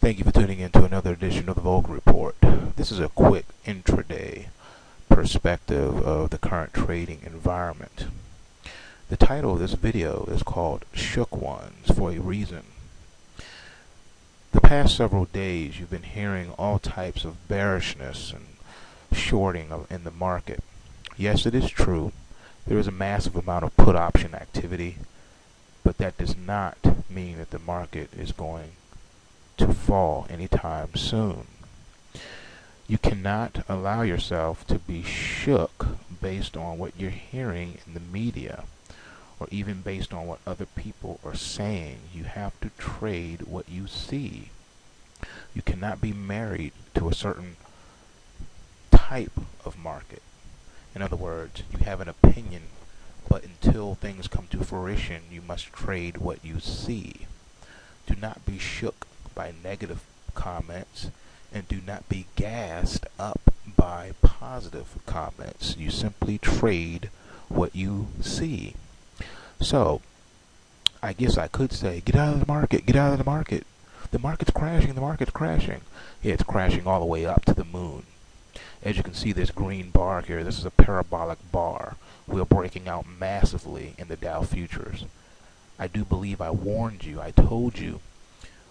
Thank you for tuning in to another edition of the Vulcan Report. This is a quick intraday perspective of the current trading environment. The title of this video is called Shook Ones for a reason. The past several days you've been hearing all types of bearishness and shorting in the market. Yes, it is true. There is a massive amount of put option activity, but that does not mean that the market is going to fall anytime soon. You cannot allow yourself to be shook based on what you're hearing in the media or even based on what other people are saying. You have to trade what you see. You cannot be married to a certain type of market. In other words, you have an opinion, but until things come to fruition, you must trade what you see. Do not be shook by negative comments, and do not be gassed up by positive comments. You simply trade what you see. So, I guess I could say, get out of the market, get out of the market. The market's crashing, the market's crashing. Yeah, it's crashing all the way up to the moon. As you can see, this green bar here, this is a parabolic bar. We're breaking out massively in the Dow Futures. I do believe I warned you, I told you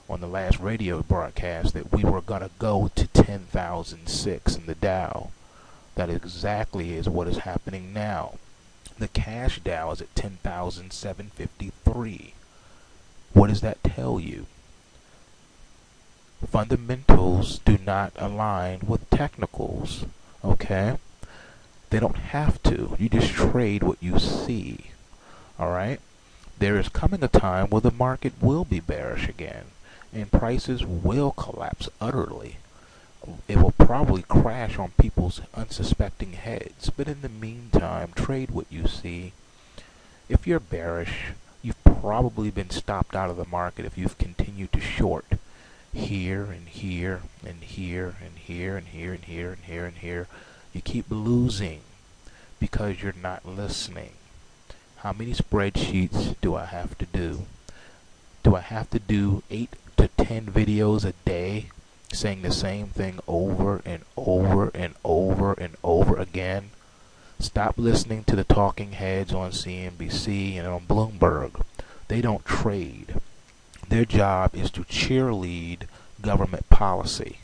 on the last radio broadcast that we were going to go to 10,006 in the Dow. That exactly is what is happening now. The cash Dow is at 10,753. What does that tell you? Fundamentals do not align with technicals, okay? They don't have to. You just trade what you see, alright? There is coming a time where the market will be bearish again, and prices will collapse utterly. It will probably crash on people's unsuspecting heads, but in the meantime, trade what you see. If you're bearish, you've probably been stopped out of the market if you've continued to short here and here and here and here and here and here and here and here. You keep losing because you're not listening. How many spreadsheets do I have to do? Do I have to do 8 to 10 videos a day saying the same thing over and over and over and over again? Stop listening to the talking heads on CNBC and on Bloomberg. They don't trade. Their job is to cheerlead government policy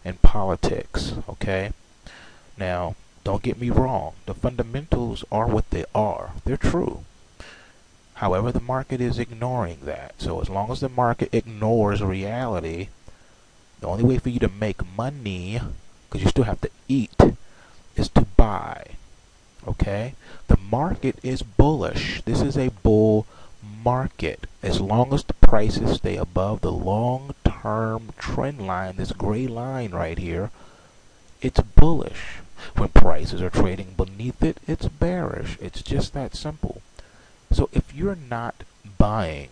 and politics, okay? Now, don't get me wrong. The fundamentals are what they are. They're true. However, the market is ignoring that. So as long as the market ignores reality, the only way for you to make money, because you still have to eat, is to buy. Okay? The market is bullish. This is a bull market. As long as the prices stay above the long-term trend line, this gray line right here, it's bullish. When prices are trading beneath it, it's bearish. It's just that simple. So if you're not buying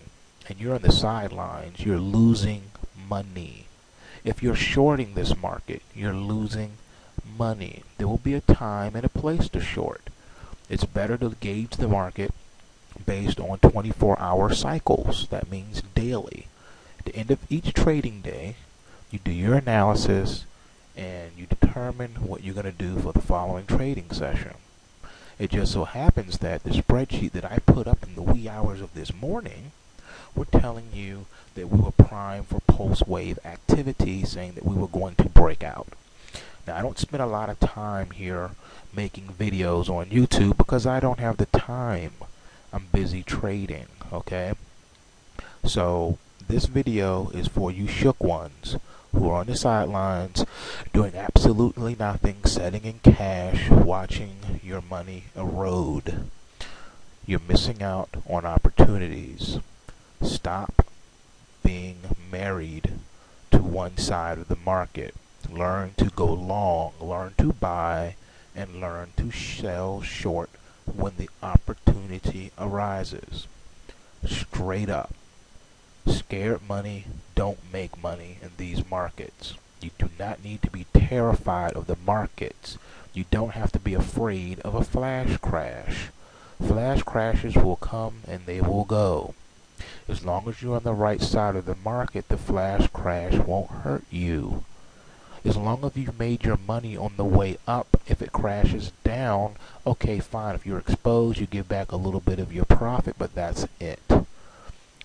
and you're on the sidelines, you're losing money. If you're shorting this market, you're losing money. There will be a time and a place to short. It's better to gauge the market based on 24-hour cycles. That means daily. At the end of each trading day, you do your analysis and you determine what you're going to do for the following trading session. It just so happens that the spreadsheet that I put up in the wee hours of this morning were telling you that we were primed for post-wave activity, saying that we were going to break out. Now, I don't spend a lot of time here making videos on YouTube because I don't have the time. I'm busy trading, okay? So, this video is for you shook ones who are on the sidelines doing absolutely nothing, sitting in cash, watching your money erode. You're missing out on opportunities. Stop being married to one side of the market. Learn to go long, learn to buy, and learn to sell short when the opportunity arises. Straight up. Scared money don't make money in these markets. You do not need to be terrified of the markets. You don't have to be afraid of a flash crash. Flash crashes will come and they will go. As long as you're on the right side of the market, the flash crash won't hurt you. As long as you've made your money on the way up, if it crashes down, okay, fine. If you're exposed, you give back a little bit of your profit, but that's it.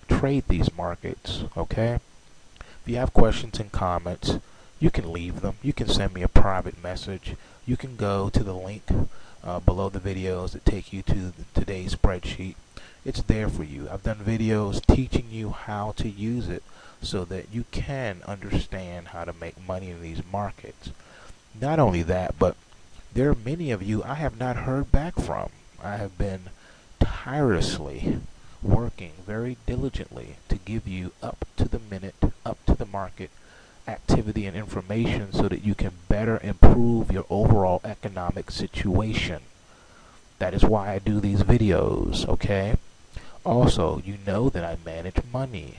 Trade these markets, okay? If you have questions and comments, you can leave them. You can send me a private message. You can go to the link below the videos that take you to today's spreadsheet. It's there for you. I've done videos teaching you how to use it so that you can understand how to make money in these markets. Not only that, but there are many of you I have not heard back from. I have been tirelessly working very diligently to give you up to the minute, up to the market activity and information so that you can better improve your overall economic situation. That is why I do these videos, okay? Also, you know that I manage money.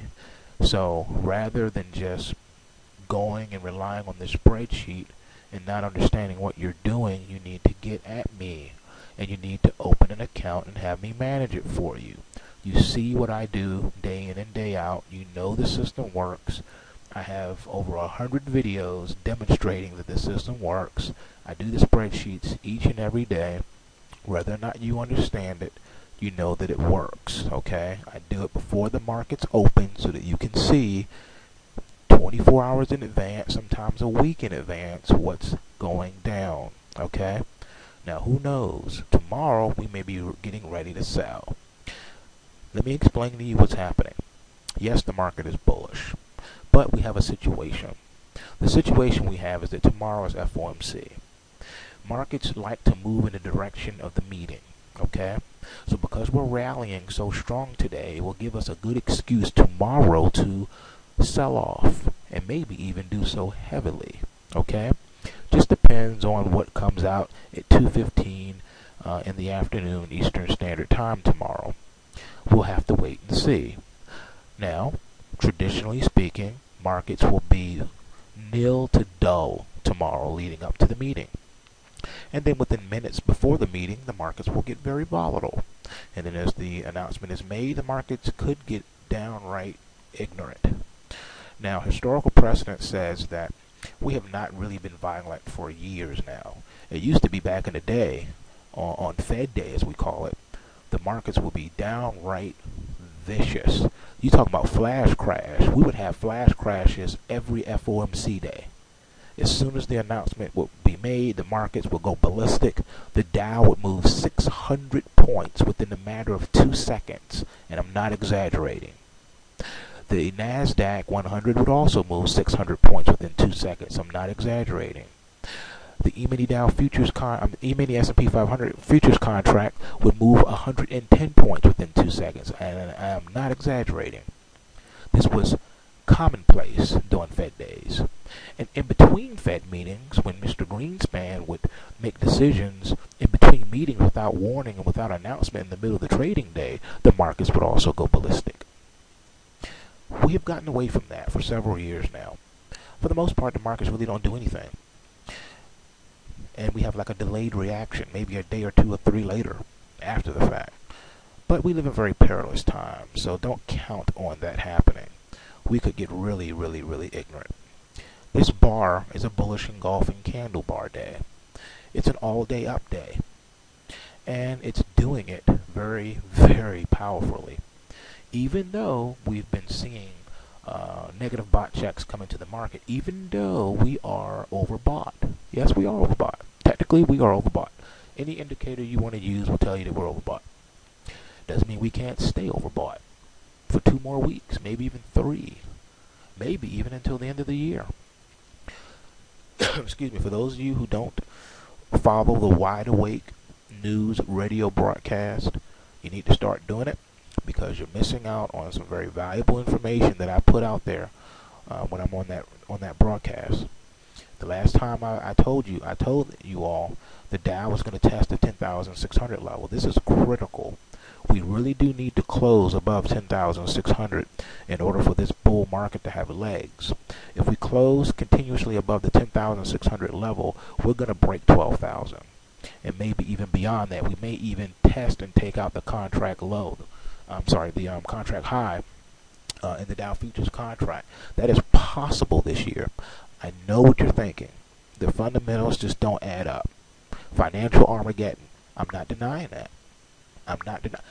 So rather than just going and relying on this spreadsheet and not understanding what you're doing, you need to get at me. And you need to open an account and have me manage it for you. You see what I do day in and day out. You know the system works. I have over 100 videos demonstrating that the system works. I do the spreadsheets each and every day. Whether or not you understand it, you know that it works, okay? I do it before the markets open so that you can see 24 hours in advance, sometimes a week in advance, what's going down, okay? Now, who knows? Tomorrow, we may be getting ready to sell. Let me explain to you what's happening. Yes, the market is bullish, but we have a situation. The situation we have is that tomorrow is FOMC. Markets like to move in the direction of the meeting, okay? So because we're rallying so strong today, it will give us a good excuse tomorrow to sell off and maybe even do so heavily, okay? Just depends on what comes out at 2:15 in the afternoon Eastern Standard Time tomorrow. We'll have to wait and see. Now, traditionally speaking, markets will be nil to dull tomorrow leading up to the meeting. And then within minutes before the meeting, the markets will get very volatile. And then as the announcement is made, the markets could get downright ignorant. Now, historical precedent says that we have not really been violent for years now. It used to be back in the day, on Fed Day as we call it, the markets would be downright vicious. You talk about flash crash. We would have flash crashes every FOMC day. As soon as the announcement would be made, the markets would go ballistic. The Dow would move 600 points within a matter of 2 seconds, and I'm not exaggerating. The NASDAQ 100 would also move 600 points within 2 seconds. I'm not exaggerating. The eMini Dow futures eMini S&P 500 futures contract would move 110 points within 2 seconds, and I am not exaggerating. This was commonplace during Fed days. And in between Fed meetings, when Mr. Greenspan would make decisions in between meetings without warning and without announcement in the middle of the trading day, the markets would also go ballistic. We have gotten away from that for several years now. For the most part, the markets really don't do anything. And we have like a delayed reaction, maybe a day or two or three later after the fact. But we live in very perilous times, so don't count on that happening. We could get really, really, really ignorant. This bar is a bullish engulfing candle bar day. It's an all-day up day. And it's doing it very, very powerfully. Even though we've been seeing negative bot checks come into the market, even though we are overbought. Yes, we are overbought. Technically, we are overbought. Any indicator you want to use will tell you that we're overbought. Doesn't mean we can't stay overbought for 2 more weeks, maybe even 3, maybe even until the end of the year. Excuse me, for those of you who don't follow the Wide Awake news radio broadcast, you need to start doing it because you're missing out on some very valuable information that I put out there when I'm on that broadcast. The last time I told you all the Dow was going to test the 10,600 level. This is critical. We really do need to close above 10,600 in order for this bull market to have legs. If we close continuously above the 10,600 level, we're going to break 12,000. And maybe even beyond that. We may even test and take out the contract low. The contract high in the Dow futures contract. That is possible this year. I know what you're thinking. The fundamentals just don't add up. Financial Armageddon. I'm not denying that. I'm not denying.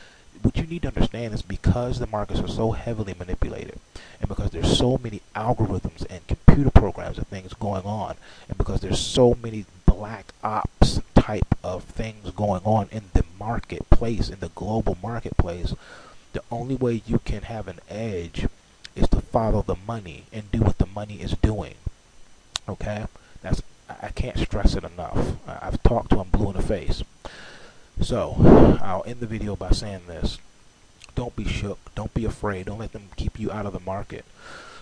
What you need to understand is because the markets are so heavily manipulated, and because there's so many algorithms and computer programs and things going on, and because there's so many black ops type of things going on in the marketplace, in the global marketplace, the only way you can have an edge is to follow the money and do what the money is doing. Okay? I can't stress it enough. I've talked to them blue in the face. So, I'll end the video by saying this. Don't be shook. Don't be afraid. Don't let them keep you out of the market.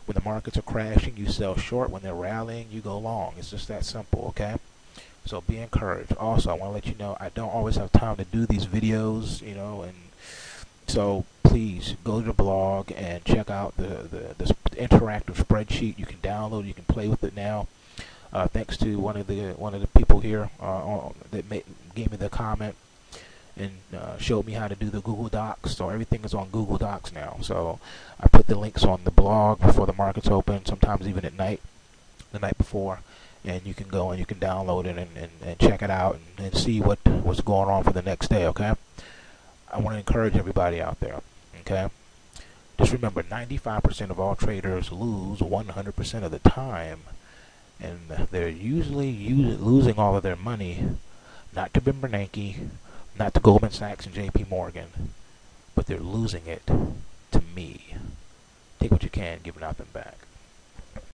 When the markets are crashing, you sell short. When they're rallying, you go long. It's just that simple, okay? So be encouraged. Also, I want to let you know I don't always have time to do these videos, you know, and so please go to the blog and check out this interactive spreadsheet. You can download, you can play with it now. Thanks to one of the people here that gave me the comment and showed me how to do the Google Docs. So everything is on Google Docs now. So I put the links on the blog before the markets open, sometimes even at night, the night before, and you can go and you can download it and check it out and see what's going on for the next day. Okay, I want to encourage everybody out there. Okay, just remember, 95% of all traders lose 100% of the time. And they're usually losing all of their money, not to Ben Bernanke, not to Goldman Sachs and JP Morgan, but they're losing it to me. Take what you can, give nothing back.